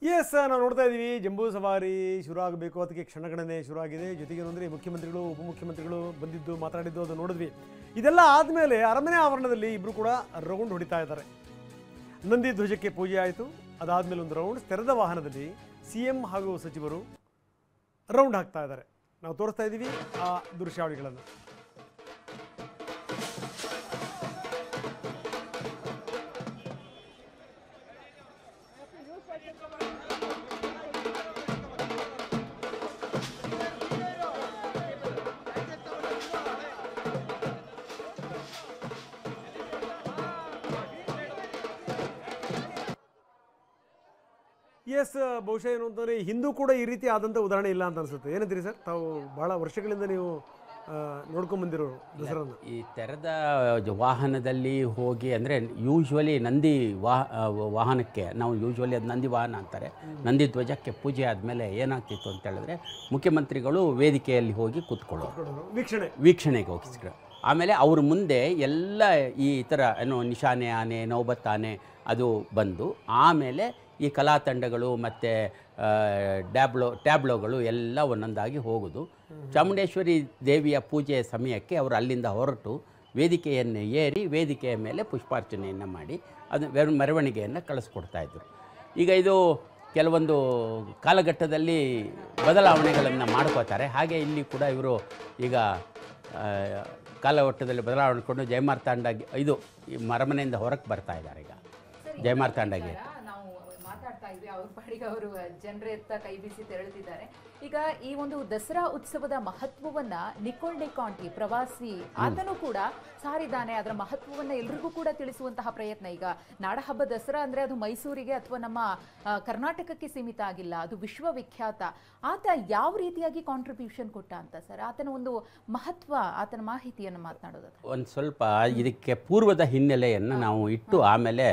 S ನಾವು ನೋಡ್ತಾ ಇದ್ದೀವಿ ಜಂಬೂ ಸವಾರಿ ಶುರು ಆಗಬೇಕು, ಅದಕ್ಕೆ ಕ್ಷಣಗಣನೆ ಶುರು ಆಗಿದೆ. ಜೊತೆಗೆ ಅಂದರೆ ಮುಖ್ಯಮಂತ್ರಿಗಳು ಉಪಮುಖ್ಯಮಂತ್ರಿಗಳು ಬಂದಿದ್ದು ಮಾತಾಡಿದ್ದು ಅದು ನೋಡಿದ್ವಿ. ಇದೆಲ್ಲ ಆದಮೇಲೆ ಅರಮನೆ ಆವರಣದಲ್ಲಿ ಇಬ್ಬರು ಕೂಡ ರೌಂಡ್ ಹೊಡಿತಾ ಇದ್ದಾರೆ. ನಂದಿ ಧ್ವಜಕ್ಕೆ ಪೂಜೆ ಆಯಿತು. ಅದಾದಮೇಲೆ ಒಂದು ರೌಂಡ್ ತೆರೆದ ವಾಹನದಲ್ಲಿ CM ಹಾಗೂ ಸಚಿವರು ರೌಂಡ್ ಹಾಕ್ತಾ ಇದ್ದಾರೆ. ನಾವು ತೋರಿಸ್ತಾ ಇದ್ದೀವಿ ಆ ದೃಶ್ಯಾವಳಿಗಳನ್ನು. ಎಸ್, ಬಹುಶಃ ಏನು ಅಂತಂದರೆ ಹಿಂದೂ ಕೂಡ ಈ ರೀತಿ ಆದಂಥ ಉದಾಹರಣೆ ಇಲ್ಲ ಅಂತ ಅನಿಸುತ್ತೆ. ಏನಂತೀರಿ ಸರ್? ತಾವು ಭಾಳ ವರ್ಷಗಳಿಂದ ನೀವು ನೋಡ್ಕೊಂಬಂದಿರೋರು ದಸರಾನ. ಈ ತೆರೆದ ವಾಹನದಲ್ಲಿ ಹೋಗಿ ಅಂದರೆ ಯೂಶ್ವಲಿ ನಂದಿ ವಾಹನಕ್ಕೆ ನಾವು ಯೂಶ್ವಲಿ ಅದು ನಂದಿ ವಾಹನ ಅಂತಾರೆ. ನಂದಿ ಧ್ವಜಕ್ಕೆ ಪೂಜೆ ಆದಮೇಲೆ ಏನಾಗ್ತಿತ್ತು ಅಂತ ಹೇಳಿದ್ರೆ ಮುಖ್ಯಮಂತ್ರಿಗಳು ವೇದಿಕೆಯಲ್ಲಿ ಹೋಗಿ ಕೂತ್ಕೊಳ್ಳೋರು, ವೀಕ್ಷಣೆಗೆ ಹೋಗಿಸ್ರು. ಆಮೇಲೆ ಅವ್ರ ಮುಂದೆ ಎಲ್ಲ ಈ ಥರ ಏನೋ ನಿಶಾನೆ ಆನೆ, ನೌಬತ್ ಆನೆ ಅದು ಬಂದು ಆಮೇಲೆ ಈ ಕಲಾ ತಂಡಗಳು ಮತ್ತು ಟ್ಯಾಬ್ಲೋಗಳು ಎಲ್ಲ ಒಂದೊಂದಾಗಿ ಹೋಗೋದು. ಚಾಮುಂಡೇಶ್ವರಿ ದೇವಿಯ ಪೂಜೆಯ ಸಮಯಕ್ಕೆ ಅವರು ಅಲ್ಲಿಂದ ಹೊರಟು ವೇದಿಕೆಯನ್ನು ಏರಿ ವೇದಿಕೆಯ ಮೇಲೆ ಪುಷ್ಪಾರ್ಚನೆಯನ್ನು ಮಾಡಿ ಅದು ಮೆರವಣಿಗೆಯನ್ನು ಕಳಿಸ್ಕೊಡ್ತಾಯಿದ್ರು. ಈಗ ಇದು ಕೆಲವೊಂದು ಕಾಲಘಟ್ಟದಲ್ಲಿ ಬದಲಾವಣೆಗಳನ್ನು ಮಾಡ್ಕೋತಾರೆ. ಹಾಗೆ ಇಲ್ಲಿ ಕೂಡ ಇವರು ಈಗ ಕಾಲಘಟ್ಟದಲ್ಲಿ ಬದಲಾವಣೆ ಕೊಂಡು ಜಯಮಾರ್ತಾಂಡ ಇದು ಅರಮನೆಯಿಂದ ಹೊರಗೆ ಬರ್ತಾ ಇದ್ದಾರೆ. ಈಗ ಜಯಮಾರ್ತಾಂಡಗೆ ಅವ್ರ ಪಾಡಿಗೆ ಅವರು ಜನರ ಎತ್ತ ಕೈ ಬೀಸಿ ತೆರಳುತ್ತಿದ್ದಾರೆ. ಈಗ ಈ ಒಂದು ದಸರಾ ಉತ್ಸವದ ಮಹತ್ವವನ್ನ ನಿಕೋಲ್ ಡೆ ಕಾಂಟಿ ಪ್ರವಾಸಿ ಆತನೂ ಕೂಡ ಸಾರಿದ್ದಾನೆ. ಅದರ ಮಹತ್ವವನ್ನ ಎಲ್ರಿಗೂ ಕೂಡ ತಿಳಿಸುವಂತಹ ಪ್ರಯತ್ನ. ಈಗ ನಾಡಹಬ್ಬ ದಸರಾ ಅಂದ್ರೆ ಅದು ಮೈಸೂರಿಗೆ ಅಥವಾ ನಮ್ಮ ಕರ್ನಾಟಕಕ್ಕೆ ಸೀಮಿತ ಆಗಿಲ್ಲ, ಅದು ವಿಶ್ವವಿಖ್ಯಾತ. ಆತ ಯಾವ ರೀತಿಯಾಗಿ ಕಾಂಟ್ರಿಬ್ಯೂಷನ್ ಕೊಟ್ಟ ಅಂತ ಸರ್, ಆತನ ಒಂದು ಮಹತ್ವ, ಆತನ ಮಾಹಿತಿಯನ್ನು ಮಾತನಾಡೋದು. ಒಂದು ಸ್ವಲ್ಪ ಇದಕ್ಕೆ ಪೂರ್ವದ ಹಿನ್ನೆಲೆಯನ್ನು ನಾವು ಇಟ್ಟು ಆಮೇಲೆ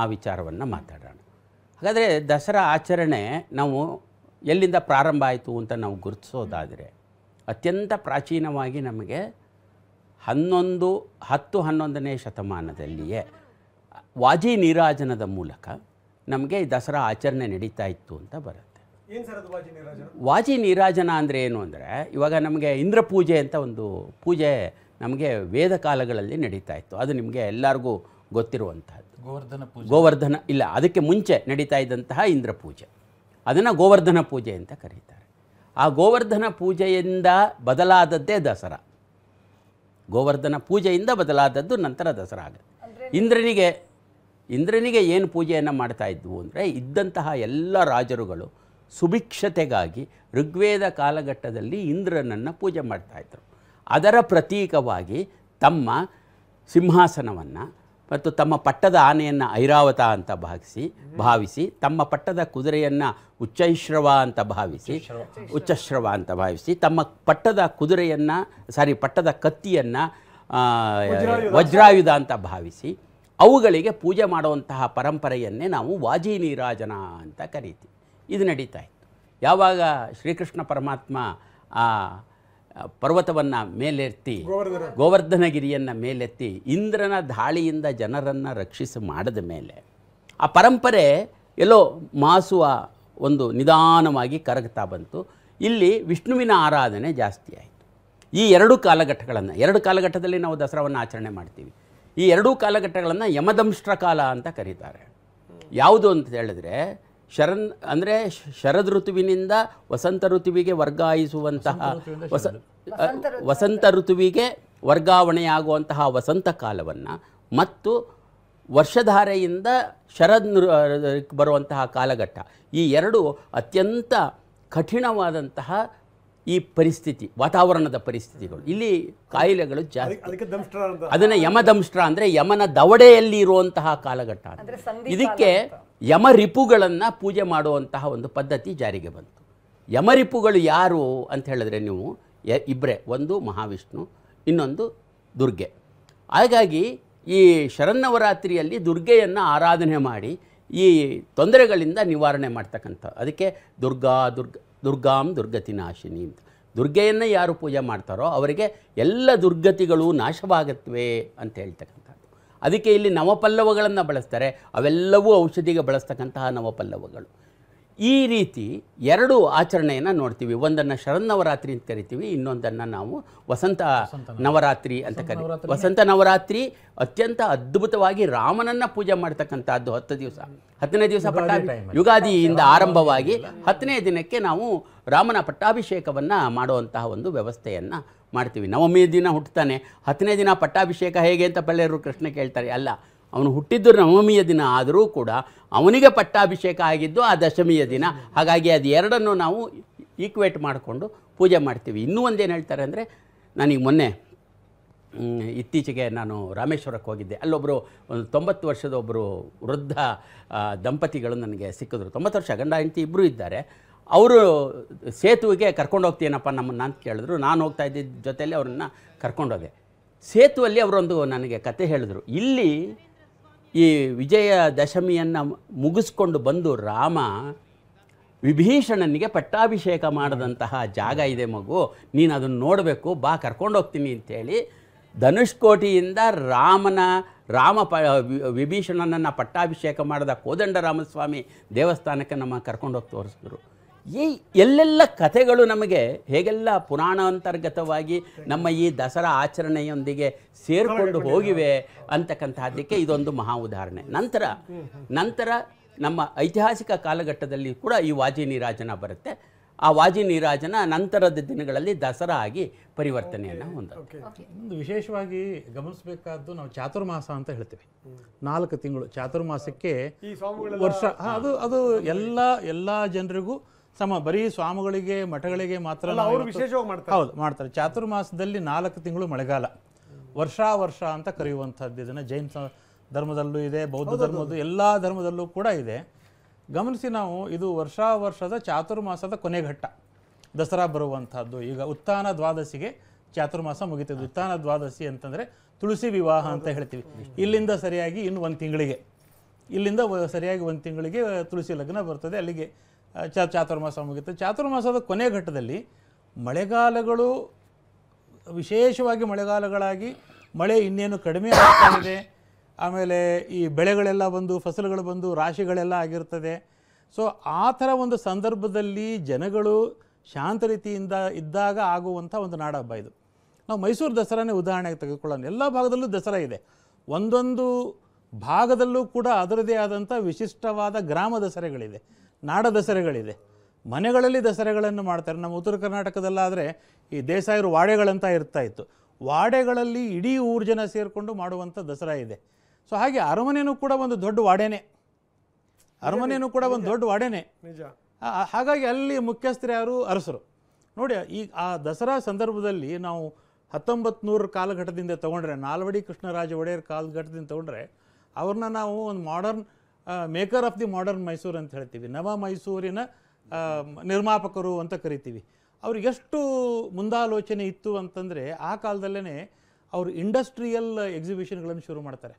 ಆ ವಿಚಾರವನ್ನು ಮಾತಾಡೋಣ. ಹಾಗಾದರೆ ದಸರಾ ಆಚರಣೆ ನಾವು ಎಲ್ಲಿಂದ ಪ್ರಾರಂಭ ಆಯಿತು ಅಂತ ನಾವು ಗುರುತಿಸೋದಾದರೆ ಅತ್ಯಂತ ಪ್ರಾಚೀನವಾಗಿ ನಮಗೆ 10-11ನೇ ಶತಮಾನದಲ್ಲಿಯೇ ವಾಜಿ ನೀರಾಜನದ ಮೂಲಕ ನಮಗೆ ಈ ದಸರಾ ಆಚರಣೆ ನಡೀತಾ ಇತ್ತು ಅಂತ ಬರುತ್ತೆ. ವಾಜಿ ನೀರಾಜನ ಅಂದರೆ ಏನು ಅಂದರೆ, ಇವಾಗ ನಮಗೆ ಇಂದ್ರ ಪೂಜೆ ಅಂತ ಒಂದು ಪೂಜೆ ನಮಗೆ ವೇದ ಕಾಲಗಳಲ್ಲಿ ನಡೀತಾ ಇತ್ತು. ಅದು ನಿಮಗೆ ಎಲ್ಲರಿಗೂ ಗೊತ್ತಿರುವಂಥದ್ದು. ಗೋವರ್ಧನ ಇಲ್ಲ, ಅದಕ್ಕೆ ಮುಂಚೆ ನಡೀತಾ ಇದ್ದಂತಹ ಇಂದ್ರ ಪೂಜೆ, ಅದನ್ನು ಗೋವರ್ಧನ ಪೂಜೆ ಅಂತ ಕರೀತಾರೆ. ಆ ಗೋವರ್ಧನ ಪೂಜೆಯಿಂದ ಬದಲಾದದ್ದೇ ದಸರಾ. ಗೋವರ್ಧನ ಪೂಜೆಯಿಂದ ಬದಲಾದದ್ದು ನಂತರ ದಸರಾ ಆಗುತ್ತೆ. ಇಂದ್ರನಿಗೆ ಏನು ಪೂಜೆಯನ್ನು ಮಾಡ್ತಾ ಇದ್ವು ಅಂದರೆ, ಇದ್ದಂತಹ ಎಲ್ಲ ರಾಜರುಗಳು ಸುಭಿಕ್ಷತೆಗಾಗಿ ಋಗ್ವೇದ ಕಾಲಘಟ್ಟದಲ್ಲಿ ಇಂದ್ರನನ್ನು ಪೂಜೆ ಮಾಡ್ತಾಯಿದ್ರು. ಅದರ ಪ್ರತೀಕವಾಗಿ ತಮ್ಮ ಸಿಂಹಾಸನವನ್ನು ಮತ್ತು ತಮ್ಮ ಪಟ್ಟದ ಆನೆಯನ್ನು ಐರಾವತ ಅಂತ ಭಾವಿಸಿ ತಮ್ಮ ಪಟ್ಟದ ಕುದುರೆಯನ್ನು ಉಚ್ಚೈಶ್ರವ ಅಂತ ಭಾವಿಸಿ ತಮ್ಮ ಪಟ್ಟದ ಪಟ್ಟದ ಕತ್ತಿಯನ್ನು ವಜ್ರಾಯುಧ ಅಂತ ಭಾವಿಸಿ ಅವುಗಳಿಗೆ ಪೂಜೆ ಮಾಡುವಂತಹ ಪರಂಪರೆಯನ್ನೇ ನಾವು ವಾಜಿ ನೀರಾಜನ ಅಂತ ಕರೀತೀವಿ. ಇದು ನಡೀತಾ ಇತ್ತು. ಯಾವಾಗ ಶ್ರೀಕೃಷ್ಣ ಪರಮಾತ್ಮ ಆ ಪರ್ವತವನ್ನು ಮೇಲೆತ್ತಿ ಗೋವರ್ಧನಗಿರಿಯನ್ನು ಮೇಲೆತ್ತಿ ಇಂದ್ರನ ದಾಳಿಯಿಂದ ಜನರನ್ನು ರಕ್ಷಿಸಿ ಮಾಡಿದ ಮೇಲೆ ಆ ಪರಂಪರೆ ಎಲ್ಲೋ ಮಾಸುವ ಒಂದು ನಿಧಾನವಾಗಿ ಕರಗ್ತಾ ಬಂತು. ಇಲ್ಲಿ ವಿಷ್ಣುವಿನ ಆರಾಧನೆ ಜಾಸ್ತಿ ಆಯಿತು. ಈ ಎರಡು ಕಾಲಘಟ್ಟದಲ್ಲಿ ನಾವು ದಸರಾವನ್ನು ಆಚರಣೆ ಮಾಡ್ತೀವಿ. ಈ ಎರಡೂ ಕಾಲಘಟ್ಟಗಳನ್ನು ಯಮದಂಷ್ಟ್ರ ಕಾಲ ಅಂತ ಕರೀತಾರೆ. ಯಾವುದು ಅಂತ ಹೇಳಿದ್ರೆ ಶರದ್ ಋತುವಿನಿಂದ ವಸಂತ ಋತುವಿಗೆ ವರ್ಗಾಯಿಸುವಂತಹ ವಸಂತ ಋತುವಿಗೆ ವರ್ಗಾವಣೆಯಾಗುವಂತಹ ವಸಂತ ಕಾಲವನ್ನು ಮತ್ತು ವರ್ಷಧಾರೆಯಿಂದ ಶರದ್ ಬರುವಂತಹ ಕಾಲಘಟ್ಟ, ಈ ಎರಡು ಅತ್ಯಂತ ಕಠಿಣವಾದಂತಹ ಈ ಪರಿಸ್ಥಿತಿ, ವಾತಾವರಣದ ಪರಿಸ್ಥಿತಿಗಳು, ಇಲ್ಲಿ ಕಾಯಿಲೆಗಳು ಜಾಸ್ತಿ. ಅದನ್ನು ಯಮದಂಷ್ಟ್ರ ಅಂದರೆ ಯಮನ ದವಡೆಯಲ್ಲಿ ಇರುವಂತಹ ಕಾಲಘಟ್ಟ. ಇದಕ್ಕೆ ಯಮರಿಪುಗಳನ್ನು ಪೂಜೆ ಮಾಡುವಂತಹ ಒಂದು ಪದ್ಧತಿ ಜಾರಿಗೆ ಬಂತು. ಯಮರಿಪುಗಳು ಯಾರು ಅಂತ ಹೇಳಿದ್ರೆ ನೀವು ಇಬ್ಬರೇ, ಒಂದು ಮಹಾವಿಷ್ಣು, ಇನ್ನೊಂದು ದುರ್ಗೆ. ಹಾಗಾಗಿ ಈ ಶರನ್ನವರಾತ್ರಿಯಲ್ಲಿ ದುರ್ಗೆಯನ್ನು ಆರಾಧನೆ ಮಾಡಿ ಈ ತೊಂದರೆಗಳಿಂದ ನಿವಾರಣೆ ಮಾಡ್ತಕ್ಕಂಥ, ಅದಕ್ಕೆ ದುರ್ಗಾಂ ದುರ್ಗತಿ ನಾಶಿನಿ ಅಂತ. ದುರ್ಗೆಯನ್ನು ಯಾರು ಪೂಜೆ ಮಾಡ್ತಾರೋ ಅವರಿಗೆ ಎಲ್ಲ ದುರ್ಗತಿಗಳು ನಾಶವಾಗತ್ವೆ ಅಂತ ಹೇಳ್ತಕ್ಕಂಥದ್ದು. ಅದಕ್ಕೆ ಇಲ್ಲಿ ನವಪಲ್ಲವಗಳನ್ನು ಬಳಸ್ತಾರೆ. ಅವೆಲ್ಲವೂ ಔಷಧಿಗೆ ಬಳಸ್ತಕ್ಕಂತಹ ನವಪಲ್ಲವಗಳು. ಈ ರೀತಿ ಎರಡು ಆಚರಣೆಯನ್ನು ನೋಡ್ತೀವಿ. ಒಂದನ್ನು ಶರನ್ನವರಾತ್ರಿ ಅಂತ ಕರಿತೀವಿ, ಇನ್ನೊಂದನ್ನು ನಾವು ವಸಂತ ನವರಾತ್ರಿ ಅಂತ ಕರಿತೀವಿ. ವಸಂತ ನವರಾತ್ರಿ ಅತ್ಯಂತ ಅದ್ಭುತವಾಗಿ ರಾಮನನ್ನು ಪೂಜೆ ಮಾಡ್ತಕ್ಕಂಥದ್ದು 10 ದಿವಸ. 10ನೇ ದಿವಸ ಯುಗಾದಿಯಿಂದ ಆರಂಭವಾಗಿ 10ನೇ ದಿನಕ್ಕೆ ನಾವು ರಾಮನ ಪಟ್ಟಾಭಿಷೇಕವನ್ನು ಮಾಡುವಂತಹ ಒಂದು ವ್ಯವಸ್ಥೆಯನ್ನು ಮಾಡ್ತೀವಿ. ನವಮಿಯ ದಿನ ಹುಟ್ಟುತ್ತಾನೆ, 10ನೇ ದಿನ ಪಟ್ಟಾಭಿಷೇಕ ಹೇಗೆ ಅಂತ ಪಲ್ಲೆಯರು ಕೃಷ್ಣ ಕೇಳ್ತಾರೆ. ಅಲ್ಲ, ಅವನು ಹುಟ್ಟಿದ್ದು ನವಮಿಯ ದಿನ ಆದರೂ ಕೂಡ ಅವನಿಗೆ ಪಟ್ಟಾಭಿಷೇಕ ಆಗಿದ್ದು ಆ ದಶಮಿಯ ದಿನ. ಹಾಗಾಗಿ ಅದು ಎರಡನ್ನು ನಾವು ಈಕ್ವೇಟ್ ಮಾಡಿಕೊಂಡು ಪೂಜೆ ಮಾಡ್ತೀವಿ. ಇನ್ನೂ ಒಂದೇನು ಹೇಳ್ತಾರೆ ಅಂದರೆ, ನನಗೆ ಮೊನ್ನೆ ಇತ್ತೀಚೆಗೆ ನಾನು ರಾಮೇಶ್ವರಕ್ಕೆ ಹೋಗಿದ್ದೆ. ಅಲ್ಲೊಬ್ಬರು ಒಂದು 90 ವರ್ಷದ ಒಬ್ಬರು ವೃದ್ಧ ದಂಪತಿಗಳು ನನಗೆ ಸಿಕ್ಕಿದ್ರು. 90 ವರ್ಷ, ಗಂಡ ಹೆಂಡತಿ ಇಬ್ಬರು ಇದ್ದಾರೆ. ಅವರು ಸೇತುವೆಗೆ ಕರ್ಕೊಂಡು ಹೋಗ್ತೀನಪ್ಪ ನಮ್ಮನ್ನು ಅಂತ ಕೇಳಿದ್ರು. ನಾನು ಹೋಗ್ತಾ ಇದ್ದಿದ್ದ ಜೊತೆಯಲ್ಲಿ ಅವ್ರನ್ನ ಕರ್ಕೊಂಡೋದೆ. ಸೇತುವಲ್ಲಿ ಅವರೊಂದು ನನಗೆ ಕತೆ ಹೇಳಿದ್ರು. ಇಲ್ಲಿ ಈ ವಿಜಯ ದಶಮಿಯನ್ನು ಮುಗಿಸ್ಕೊಂಡು ಬಂದು ರಾಮ ವಿಭೀಷಣನಿಗೆ ಪಟ್ಟಾಭಿಷೇಕ ಮಾಡಿದಂತಹ ಜಾಗ ಇದೆ ಮಗು, ನೀನು ಅದನ್ನು ನೋಡಬೇಕು, ಬಾ ಕರ್ಕೊಂಡೋಗ್ತೀನಿ ಅಂತೇಳಿ ಧನುಷ್ಕೋಟಿಯಿಂದ ವಿಭೀಷಣನನ್ನು ಪಟ್ಟಾಭಿಷೇಕ ಮಾಡಿದ ಕೋದಂಡರಾಮಸ್ವಾಮಿ ದೇವಸ್ಥಾನಕ್ಕೆ ನಮ್ಮ ಕರ್ಕೊಂಡೋಗಿ ತೋರಿಸಿದ್ರು. ಎಲ್ಲೆಲ್ಲ ಕಥೆಗಳು ನಮಗೆ ಹೇಗೆಲ್ಲ ಪುರಾಣಾಂತರ್ಗತವಾಗಿ ನಮ್ಮ ಈ ದಸರಾ ಆಚರಣೆಯೊಂದಿಗೆ ಸೇರಿಕೊಂಡು ಹೋಗಿವೆ ಅಂತಕ್ಕಂಥದ್ದಕ್ಕೆ ಇದೊಂದು ಮಹಾ ಉದಾಹರಣೆ. ನಂತರ ನಮ್ಮ ಐತಿಹಾಸಿಕ ಕಾಲಘಟ್ಟದಲ್ಲಿ ಕೂಡ ಈ ವಾಜಿ ನೀರಾಜನ ಬರುತ್ತೆ. ಆ ವಾಜಿ ನೀರಾಜನ ನಂತರದ ದಿನಗಳಲ್ಲಿ ದಸರಾ ಆಗಿ ಪರಿವರ್ತನೆಯನ್ನು ಹೊಂದುತ್ತೆ. ಒಂದು ವಿಶೇಷವಾಗಿ ಗಮನಿಸಬೇಕಾದ್ದು, ನಾವು ಚಾತುರ್ಮಾಸ ಅಂತ ಹೇಳ್ತೀವಿ. 4 ತಿಂಗಳು ಚಾತುರ್ಮಾಸಕ್ಕೆ ವರ್ಷ. ಅದು ಎಲ್ಲ ಜನರಿಗೂ ಸಮ, ಬರೀ ಸ್ವಾಮಿಗಳಿಗೆ ಮಠಗಳಿಗೆ ಮಾತ್ರ ಹೌದು ಮಾಡ್ತಾರೆ. ಚಾತುರ್ಮಾಸದಲ್ಲಿ 4 ತಿಂಗಳು ಮಳೆಗಾಲ, ವರ್ಷ ಅಂತ ಕರೆಯುವಂಥದ್ದು. ಇದನ್ನು ಜೈನ ಧರ್ಮದಲ್ಲೂ ಇದೆ, ಬೌದ್ಧ ಧರ್ಮದ್ದು, ಎಲ್ಲ ಧರ್ಮದಲ್ಲೂ ಕೂಡ ಇದೆ. ಗಮನಿಸಿ, ನಾವು ಇದು ವರ್ಷದ ಚಾತುರ್ಮಾಸದ ಕೊನೆ ಘಟ್ಟ ದಸರಾ ಬರುವಂಥದ್ದು. ಈಗ ಉತ್ಥಾನ ದ್ವಾದಶಿಗೆ ಚಾತುರ್ಮಾಸ ಮುಗಿತದೆ. ಉತ್ಥಾನ ದ್ವಾದಶಿ ಅಂತಂದರೆ ತುಳಸಿ ವಿವಾಹ ಅಂತ ಹೇಳ್ತೀವಿ. ಇಲ್ಲಿಂದ ಸರಿಯಾಗಿ ಇನ್ನು 1 ತಿಂಗಳಿಗೆ, ಸರಿಯಾಗಿ 1 ತಿಂಗಳಿಗೆ ತುಳಸಿ ಲಗ್ನ ಬರ್ತದೆ. ಅಲ್ಲಿಗೆ ಚಾತುರ್ಮಾಸ ಮುಗಿಯುತ್ತೆ. ಚಾತುರ್ಮಾಸದ ಕೊನೆ ಘಟ್ಟದಲ್ಲಿ ಮಳೆಗಾಲಗಳು ವಿಶೇಷವಾಗಿ ಮಳೆಗಾಲಗಳಾಗಿ ಮಳೆ ಇನ್ನೇನು ಕಡಿಮೆ ಆಗ್ತಾ ಇದೆ. ಆಮೇಲೆ ಈ ಬೆಳೆಗಳೆಲ್ಲ ಬಂದು, ಫಸಲುಗಳು ಬಂದು, ರಾಶಿಗಳೆಲ್ಲ ಆಗಿರ್ತದೆ. ಸೊ ಆ ಥರ ಒಂದು ಸಂದರ್ಭದಲ್ಲಿ ಜನಗಳು ಶಾಂತ ರೀತಿಯಿಂದ ಇದ್ದಾಗ ಆಗುವಂಥ ಒಂದು ನಾಡಹಬ್ಬ ಇದು. ನಾವು ಮೈಸೂರು ದಸರಾನೇ ಉದಾಹರಣೆಗೆ ತೆಗೆದುಕೊಳ್ಳೋಣ. ಎಲ್ಲ ಭಾಗದಲ್ಲೂ ದಸರಾ ಇದೆ. ಒಂದೊಂದು ಭಾಗದಲ್ಲೂ ಕೂಡ ಅದರದೇ ಆದಂಥ ವಿಶಿಷ್ಟವಾದ ಗ್ರಾಮ ದಸರೆಗಳಿದೆ, ನಾಡ ದಸರೆಗಳಿದೆ. ಮನೆಗಳಲ್ಲಿ ದಸರೆಗಳನ್ನು ಮಾಡ್ತಾರೆ. ನಮ್ಮ ಉತ್ತರ ಕರ್ನಾಟಕದಲ್ಲಾದರೆ ಈ ದೇಸಾಯರು ವಾಡೆಗಳಂತ ಇರ್ತಾಯಿತ್ತು. ವಾಡೆಗಳಲ್ಲಿ ಇಡೀ ಊರು ಜನ ಸೇರಿಕೊಂಡು ಮಾಡುವಂಥ ದಸರಾ ಇದೆ. ಸೊ ಹಾಗೆ ಅರಮನೆಯೂ ಕೂಡ ಒಂದು ದೊಡ್ಡ ವಾಡೆನೇ, ಹಾಗಾಗಿ ಅಲ್ಲಿ ಮುಖ್ಯಸ್ಥರು ಯಾರು? ಅರಸರು. ನೋಡಿ, ಈಗ ಆ ದಸರಾ ಸಂದರ್ಭದಲ್ಲಿ ನಾವು 1900 ಕಾಲಘಟ್ಟದಿಂದ ತೊಗೊಂಡ್ರೆ, ನಾಲ್ವಡಿ ಕೃಷ್ಣರಾಜ ಒಡೆಯರ್ ಕಾಲಘಟ್ಟದಿಂದ ತೊಗೊಂಡ್ರೆ, ಅವ್ರನ್ನ ನಾವು ಒಂದು modern maker of the modern Mysuru ಅಂತ ಹೇಳ್ತೀವಿ. ನವ ಮೈಸೂರಿನ ನಿರ್ಮಾಪಕರು ಅಂತ ಕರಿತೀವಿ. ಅವ್ರಿಗೆ ಎಷ್ಟು ಮುಂದಾಲೋಚನೆ ಇತ್ತು ಅಂತಂದರೆ, ಆ ಕಾಲದಲ್ಲೇ ಅವರು ಇಂಡಸ್ಟ್ರಿಯಲ್ ಎಕ್ಸಿಬಿಷನ್ಗಳನ್ನು ಶುರು ಮಾಡ್ತಾರೆ.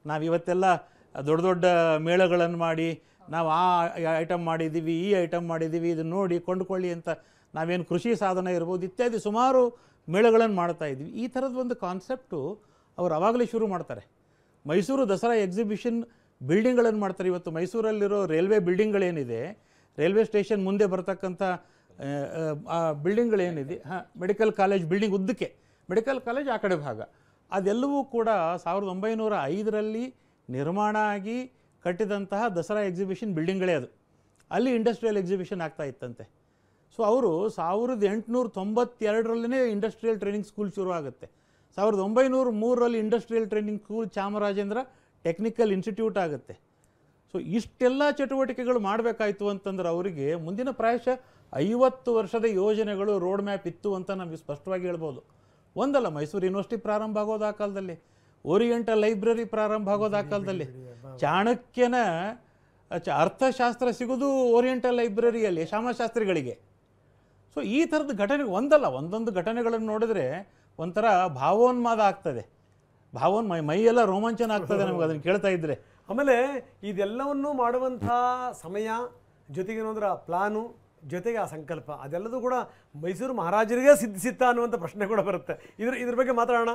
ನಾವು ಇವತ್ತೆಲ್ಲ ದೊಡ್ಡ ದೊಡ್ಡ ಮೇಳಗಳನ್ನು ಮಾಡಿ, ನಾವು ಆ ಐಟಮ್ ಮಾಡಿದ್ದೀವಿ, ಈ ಐಟಮ್ ಮಾಡಿದ್ದೀವಿ, ಇದನ್ನು ನೋಡಿ ಕೊಂಡುಕೊಳ್ಳಿ ಅಂತ ನಾವೇನು ಕೃಷಿ ಸಾಧನ ಇರ್ಬೋದು ಇತ್ಯಾದಿ ಸುಮಾರು ಮೇಳಗಳನ್ನು ಮಾಡ್ತಾ ಇದ್ವಿ. ಈ ಥರದ ಒಂದು ಕಾನ್ಸೆಪ್ಟು ಅವರು ಆವಾಗಲೇ ಶುರು ಮಾಡ್ತಾರೆ. ಮೈಸೂರು ದಸರಾ ಎಕ್ಸಿಬಿಷನ್ ಬಿಲ್ಡಿಂಗ್ಗಳನ್ನು ಮಾಡ್ತಾರೆ. ಇವತ್ತು ಮೈಸೂರಲ್ಲಿರೋ ರೈಲ್ವೆ ಬಿಲ್ಡಿಂಗ್ಗಳೇನಿದೆ, ರೈಲ್ವೆ ಸ್ಟೇಷನ್ ಮುಂದೆ ಬರ್ತಕ್ಕಂಥ ಬಿಲ್ಡಿಂಗ್ಗಳೇನಿದೆ, ಮೆಡಿಕಲ್ ಕಾಲೇಜ್ ಬಿಲ್ಡಿಂಗ್ ಉದ್ದಕ್ಕೆ, ಮೆಡಿಕಲ್ ಕಾಲೇಜ್ ಆ ಕಡೆ ಭಾಗ, ಅದೆಲ್ಲವೂ ಕೂಡ 1905ರಲ್ಲಿ ನಿರ್ಮಾಣ ಆಗಿ ಕಟ್ಟಿದಂತಹ ದಸರಾ ಎಕ್ಸಿಬಿಷನ್ ಬಿಲ್ಡಿಂಗ್ಗಳೇ ಅದು. ಅಲ್ಲಿ ಇಂಡಸ್ಟ್ರಿಯಲ್ ಎಕ್ಸಿಬಿಷನ್ ಆಗ್ತಾ ಇತ್ತಂತೆ. ಸೊ ಅವರು 1892ರಲ್ಲೇ ಇಂಡಸ್ಟ್ರಿಯಲ್ ಟ್ರೈನಿಂಗ್ ಸ್ಕೂಲ್ ಶುರು ಆಗುತ್ತೆ. 1903ರಲ್ಲಿ industrial training school Chamarajendra technical institute ಆಗುತ್ತೆ. ಸೊ ಇಷ್ಟೆಲ್ಲ ಚಟುವಟಿಕೆಗಳು ಮಾಡಬೇಕಾಯ್ತು ಅಂತಂದ್ರೆ ಅವರಿಗೆ ಮುಂದಿನ ಪ್ರಾಯಶಃ 50 ವರ್ಷದ ಯೋಜನೆಗಳು, ರೋಡ್ ಮ್ಯಾಪ್ ಇತ್ತು ಅಂತ ನಮಗೆ ಸ್ಪಷ್ಟವಾಗಿ ಹೇಳ್ಬೋದು. ಒಂದಲ್ಲ, ಮೈಸೂರು ಯೂನಿವರ್ಸಿಟಿ ಪ್ರಾರಂಭ ಆಗೋದು ಆ ಕಾಲದಲ್ಲಿ, ಓರಿಯೆಂಟಲ್ ಲೈಬ್ರರಿ ಪ್ರಾರಂಭ ಆಗೋದು ಆ ಕಾಲದಲ್ಲಿ, ಚಾಣಕ್ಯನ ಅರ್ಥಶಾಸ್ತ್ರ ಸಿಗೋದು ಓರಿಯೆಂಟಲ್ ಲೈಬ್ರರಿಯಲ್ಲಿ ಶ್ಯಾಮಶಾಸ್ತ್ರಿಗಳಿಗೆ. ಸೊ ಈ ಥರದ ಘಟನೆ ಒಂದೊಂದು ಘಟನೆಗಳನ್ನು ನೋಡಿದ್ರೆ ಒಂಥರ ಭಾವೋನ್ಮಾದ ಆಗ್ತದೆ, ಮೈಯೆಲ್ಲ ರೋಮಾಂಚನ ಆಗ್ತದೆ ನಮಗೆ ಅದನ್ನು ಕೇಳ್ತಾ ಇದ್ರೆ. ಆಮೇಲೆ ಇದೆಲ್ಲವನ್ನೂ ಮಾಡುವಂಥ ಸಮಯ, ಜೊತೆಗೆ ಏನಂದ್ರೆ ಆ ಪ್ಲಾನು, ಜೊತೆಗೆ ಆ ಸಂಕಲ್ಪ, ಅದೆಲ್ಲದೂ ಕೂಡ ಮೈಸೂರು ಮಹಾರಾಜರಿಗೆ ಸಿದ್ಧಿಸಿತ್ತ ಅನ್ನುವಂಥ ಪ್ರಶ್ನೆ ಕೂಡ ಬರುತ್ತೆ. ಇದ್ರ ಬಗ್ಗೆ ಮಾತಾಡೋಣ.